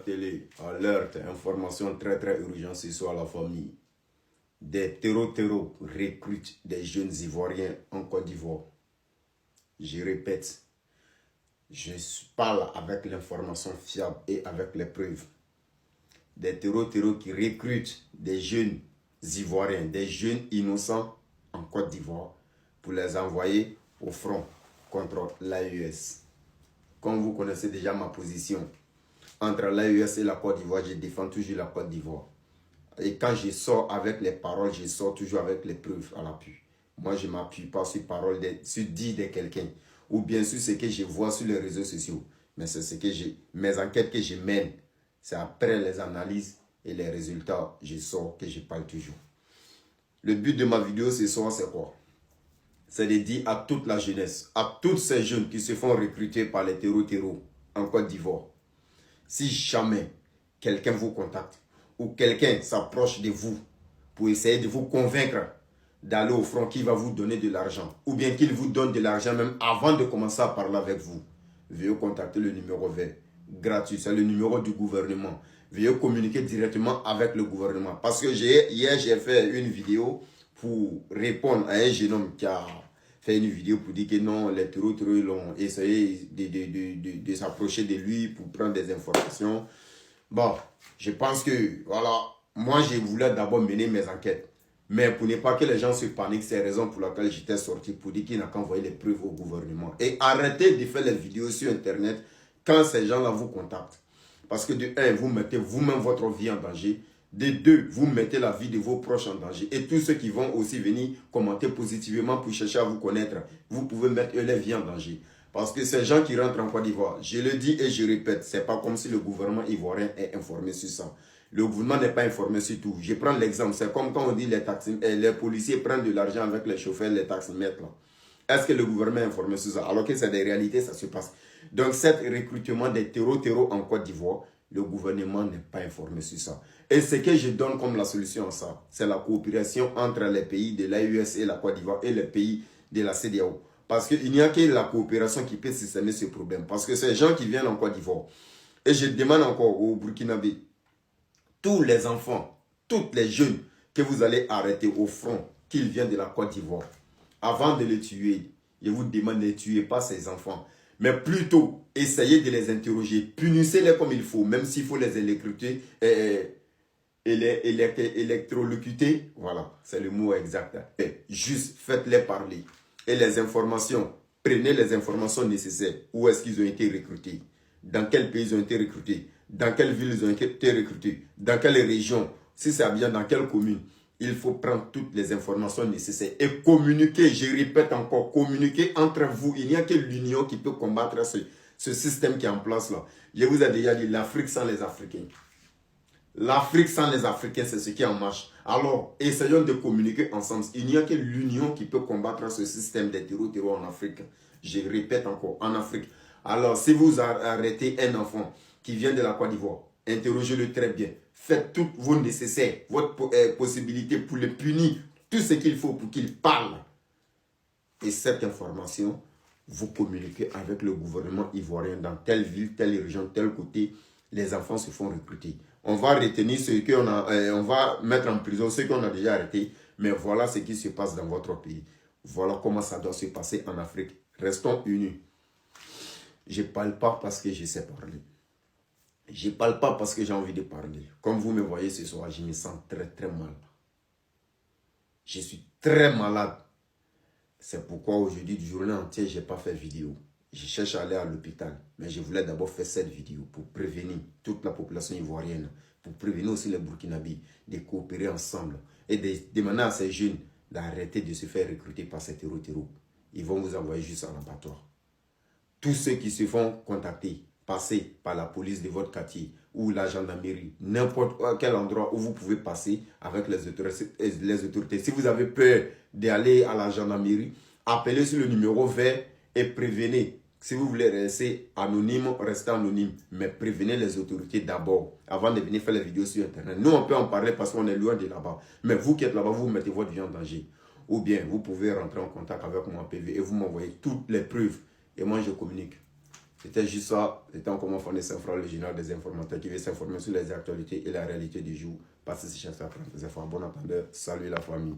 télé, alerte, information très urgente ce soir à la famille. Des terreaux recrutent des jeunes Ivoiriens en Côte d'Ivoire. Je répète, je parle avec l'information fiable et avec les preuves. Des terreaux qui recrutent des jeunes Ivoiriens, des jeunes innocents en Côte d'Ivoire pour les envoyer au front contre l'AES. Comme vous connaissez déjà ma position, entre l'AES et la Côte d'Ivoire, je défends toujours la Côte d'Ivoire. Et quand je sors avec les paroles, je sors toujours avec les preuves à l'appui. Moi, je ne m'appuie pas sur paroles, sur dit de quelqu'un. Ou bien sûr ce que je vois sur les réseaux sociaux. Mais c'est ce que mes enquêtes que je mène. C'est après les analyses et les résultats, je sors que je parle toujours. Le but de ma vidéo ce soir, c'est quoi? C'est de dire à toute la jeunesse, à tous ces jeunes qui se font recruter par les terreaux en Côte d'Ivoire. Si jamais quelqu'un vous contacte ou quelqu'un s'approche de vous pour essayer de vous convaincre d'aller au front, qui va vous donner de l'argent, ou bien qu'il vous donne de l'argent même avant de commencer à parler avec vous, veuillez contacter le numéro vert, gratuit, c'est le numéro du gouvernement. Veuillez communiquer directement avec le gouvernement. Parce que hier, j'ai fait une vidéo pour répondre à un jeune homme qui a fait une vidéo pour dire que non, les terreaux l'ont essayé de s'approcher de lui pour prendre des informations. Bon, je pense que, voilà, moi, je voulais d'abord mener mes enquêtes. Mais pour ne pas que les gens se paniquent, c'est la raison pour laquelle j'étais sorti pour dire qu'il n'a qu'à envoyer les preuves au gouvernement. Et arrêtez de faire les vidéos sur Internet quand ces gens-là vous contactent. Parce que de un, vous mettez vous-même votre vie en danger. De deux, vous mettez la vie de vos proches en danger. Et tous ceux qui vont aussi venir commenter positivement pour chercher à vous connaître, vous pouvez mettre leur vie en danger. Parce que ces gens qui rentrent en Côte d'Ivoire, je le dis et je répète, ce n'est pas comme si le gouvernement ivoirien est informé sur ça. Le gouvernement n'est pas informé sur tout. Je prends l'exemple, c'est comme quand on dit les policiers prennent de l'argent avec les chauffeurs, les taximètres. Est-ce que le gouvernement est informé sur ça? Alors que c'est des réalités, ça se passe. Donc, cet recrutement des terreaux en Côte d'Ivoire, le gouvernement n'est pas informé sur ça. Et ce que je donne comme la solution à ça, c'est la coopération entre les pays de l'AES et la Côte d'Ivoire et les pays de la CEDEAO. Parce qu'il n'y a que la coopération qui peut systémer ce problème. Parce que ces gens qui viennent en Côte d'Ivoire, et je demande encore au Burkinabé, tous les enfants, tous les jeunes que vous allez arrêter au front, qu'ils viennent de la Côte d'Ivoire, avant de les tuer, je vous demande de ne tuer pas ces enfants, mais plutôt essayez de les interroger, punissez-les comme il faut, même s'il faut les électrocuter, électrocuter, voilà, c'est le mot exact. Et juste faites-les parler. Et les informations, prenez les informations nécessaires. Où est-ce qu'ils ont été recrutés? Dans quel pays ils ont été recrutés? Dans quelle ville ils ont été recrutés? Dans quelle région? Si c'est bien dans quelle commune? Il faut prendre toutes les informations nécessaires et communiquer, je répète encore, communiquer entre vous. Il n'y a que l'union qui peut combattre ce système qui est en place là. Je vous ai déjà dit, l'Afrique sans les Africains. L'Afrique sans les Africains, c'est ce qui est en marche. Alors, essayons de communiquer ensemble. Il n'y a que l'union qui peut combattre ce système des terreaux en Afrique. Je répète encore, en Afrique. Alors, si vous arrêtez un enfant qui vient de la Côte d'Ivoire, interrogez-le très bien. Faites tout vos nécessaires, votre possibilité pour le punir, tout ce qu'il faut pour qu'il parle. Et cette information, vous communiquez avec le gouvernement ivoirien dans telle ville, telle région, tel côté, les enfants se font recruter. On va retenir ceux qu'on a, on va mettre en prison ceux qu'on a déjà arrêtés, mais voilà ce qui se passe dans votre pays. Voilà comment ça doit se passer en Afrique. Restons unis. Je ne parle pas parce que je sais parler. Je ne parle pas parce que j'ai envie de parler. Comme vous me voyez ce soir, je me sens très mal. Je suis très malade. C'est pourquoi aujourd'hui, du journée entière, je n'ai pas fait vidéo. Je cherche à aller à l'hôpital. Mais je voulais d'abord faire cette vidéo pour prévenir toute la population ivoirienne, pour prévenir aussi les Burkinabés de coopérer ensemble et de demander à ces jeunes d'arrêter de se faire recruter par ces terreaux. Ils vont vous envoyer juste en abattoir. Tous ceux qui se font contacter, passer par la police de votre quartier ou la gendarmerie, n'importe quel endroit où vous pouvez passer avec les autorités. Si vous avez peur d'aller à la gendarmerie, appelez sur le numéro vert et prévenez. Si vous voulez rester anonyme, restez anonyme. Mais prévenez les autorités d'abord, avant de venir faire les vidéos sur Internet. Nous, on peut en parler parce qu'on est loin de là-bas. Mais vous qui êtes là-bas, vous mettez votre vie en danger. Ou bien, vous pouvez rentrer en contact avec moi en PV et vous m'envoyez toutes les preuves. Et moi, je communique. C'était juste ça. C'était un comment fonder Saint Frère, le général des informateurs qui veut s'informer sur les actualités et la réalité du jour. Passez ces chaque fois. Bon entendeur. Salut la famille.